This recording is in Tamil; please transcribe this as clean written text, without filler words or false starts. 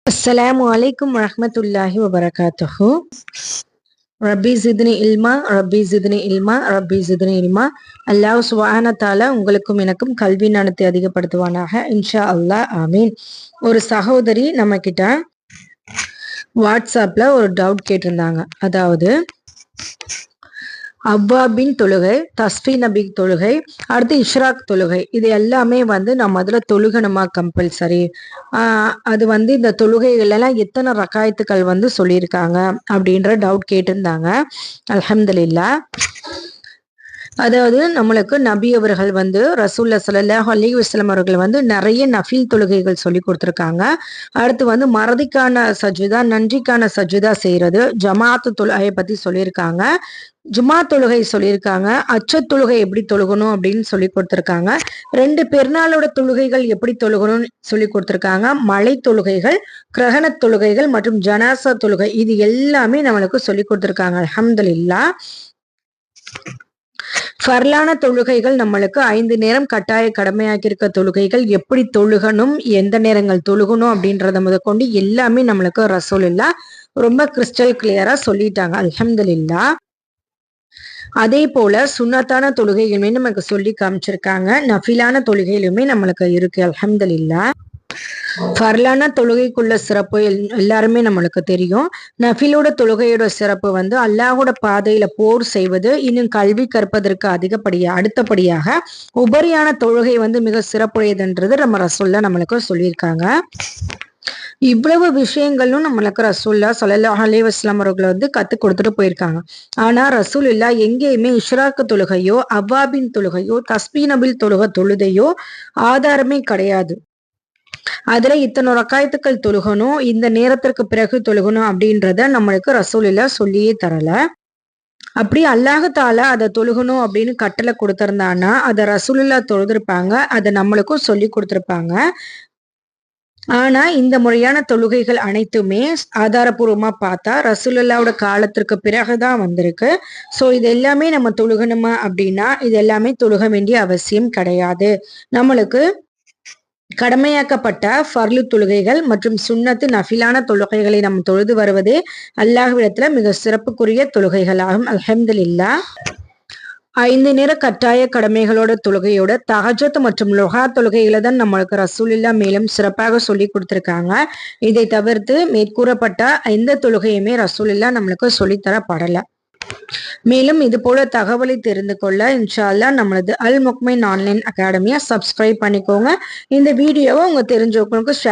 அஸ்ஸலாமு அலைக்கும் வரஹ்மத்துல்லாஹி வபரகாத்துஹு. ரப்பி ஜித்னி இல்மா ரப்பி ஜித்னி இல்மா ரப்பி ஜித்னி இல்மா. அல்லாஹ் சுப்ஹானஹு தஆலா உங்களுக்கும் எனக்கும் கல்வி ஞானத்தை அதிகப்படுத்துவானாக, இன்ஷா அல்லாஹ், ஆமீன். ஒரு சகோதரி நம்ம கிட்ட வாட்ஸ்அப்ல ஒரு டவுட் கேட்டிருந்தாங்க. அதாவது அவ்வாபின் தொழுகை, தஸ்பீ நபி தொழுகை, அடுத்து இஷ்ராக் தொழுகை, இது எல்லாமே நம்ம அதில் தொழுகணுமா கம்பல்சரி? அது இந்த தொழுகைகள்லாம் எத்தனை ரக்காயத்துக்கள் சொல்லியிருக்காங்க அப்படின்ற டவுட் கேட்டிருந்தாங்க. அல்ஹம்துலில்லாஹ். அதாவது நம்மளுக்கு நபி அவர்கள் ரசூல்லா ஸல்லல்லாஹு அலைஹி வஸல்லம் அவர்கள் நிறைய நஃபில் தொழுகைகள் சொல்லி கொடுத்துருக்காங்க. அடுத்து மறதிக்கான சஜ்ஜுதா, நன்றிக்கான சஜ்ஜுதா செய்யறது, ஜமாத்து தொழுகையை பத்தி சொல்லியிருக்காங்க, ஜுமா தொழுகை சொல்லியிருக்காங்க, அச்ச தொழுகை எப்படி தொழுகணும் அப்படின்னு சொல்லி கொடுத்துருக்காங்க, 2 பெருநாளோட தொழுகைகள் எப்படி தொழுகணும்னு சொல்லி கொடுத்துருக்காங்க, மலை தொழுகைகள், கிரகண தொழுகைகள் மற்றும் ஜனாசா தொழுகை, இது எல்லாமே நம்மளுக்கு சொல்லி கொடுத்துருக்காங்க. அல்ஹம்துலில்லாஹ். ஃபர்லான தொழுகைகள் நம்மளுக்கு 5 நேரம் கட்டாய கடமையாக்கியிருக்க தொழுகைகள் எப்படி தொழுகணும், எந்த நேரங்கள் தொழுகணும் அப்படின்றத முதற்கொண்டு எல்லாமே நம்மளுக்கு ரசூலுல்லாஹ் ரொம்ப கிறிஸ்டல் கிளியரா சொல்லிட்டாங்க. அல்ஹம்துலில்லாஹ். அதே போல சுன்னத்தான தொழுகைகளுமே நமக்கு சொல்லி காமிச்சிருக்காங்க, நஃபிலான தொழுகையிலுமே நம்மளுக்கு இருக்கு. அல்ஹம்துலில்லாஹ். ஃபர்லான தொழுகைக்குள்ள சிறப்பு எல்லாருமே நம்மளுக்கு தெரியும். நஃபிலோட தொழுகையோட சிறப்பு அல்லாஹோட பாதையில போர் செய்வது, இன்னும் கல்வி கற்பதற்கு அடுத்தபடியாக உபரியான தொழுகை மிக சிறப்புடையதுன்றது நம்ம ரசூலுல்லாஹ் நம்மளுக்கு சொல்லியிருக்காங்க. இவ்வளவு விஷயங்களும் நம்மளுக்கு ரசூலுல்லாஹ் ஸல்லல்லாஹு அலைஹி வஸல்லம் அவர்கள் கற்றுக் கொடுத்துட்டு போயிருக்காங்க. ஆனா ரசூலுல்லாஹ் எங்கேயுமே இஷ்ராக்கு தொழுகையோ, அவ்வாபின் தொழுகையோ, தஸ்பீ நபில் தொழுதையோ ஆதாரமே கிடையாது. அதுல இத்தனை ரக்காயத்துக்கள் தொழுகணும், இந்த நேரத்திற்கு பிறகு தொழுகணும் அப்படின்றத நம்மளுக்கு ரசூலுல்லாஹ் சொல்லியே தரல. அப்படி அல்லாஹ் தஆலா அதை தொழுகணும் அப்படின்னு கட்டளை கொடுத்திருந்தான்னா அதை ரசூலுல்லாஹ் தொழுதிருப்பாங்க, அதை நம்மளுக்கும் சொல்லி கொடுத்திருப்பாங்க. ஆனா இந்த முறையான தொழுகைகள் அனைத்துமே ஆதாரபூர்வமா பார்த்தா ரசூலுல்லாஹ்வோட காலத்திற்கு பிறகுதான் வந்திருக்கு. சோ இது எல்லாமே நம்ம தொழுகணுமா அப்படின்னா இது எல்லாமே தொழுக வேண்டிய அவசியம் கிடையாது. நம்மளுக்கு கடமையாக்கப்பட்ட ஃபர்லு தொழுகைகள் மற்றும் சுன்னத்து நஃபிலான தொழுகைகளை நம்ம தொழுது வருவதே அல்லாஹ்விடத்துல மிக சிறப்புக்குரிய தொழுகைகளாகும். அல்ஹம்துலில்லாஹ். 5 நேர கட்டாய கடமைகளோட தொழுகையோட தஹஜ்ஜத் மற்றும் லுஹா தொழுகைகளை தான் நம்மளுக்கு ரசூலுல்லாஹ் மேலும் சிறப்பாக சொல்லி கொடுத்திருக்காங்க. இதை தவிர்த்து மேற்கூறப்பட்ட எந்த தொழுகையுமே ரசூலுல்லாஹ் நம்மளுக்கு சொல்லித்தரப்படல. மேலும் இது போல தகவலை தெரிந்து கொள்ள இன்ஷா அல்லாஹ் நம்மளது அல் முக்மின் ஆன்லைன் அகாடமியை சப்ஸ்கிரைப் பண்ணிக்கோங்க. இந்த வீடியோவை உங்க தெரிஞ்சவங்களுக்கு ஷேர்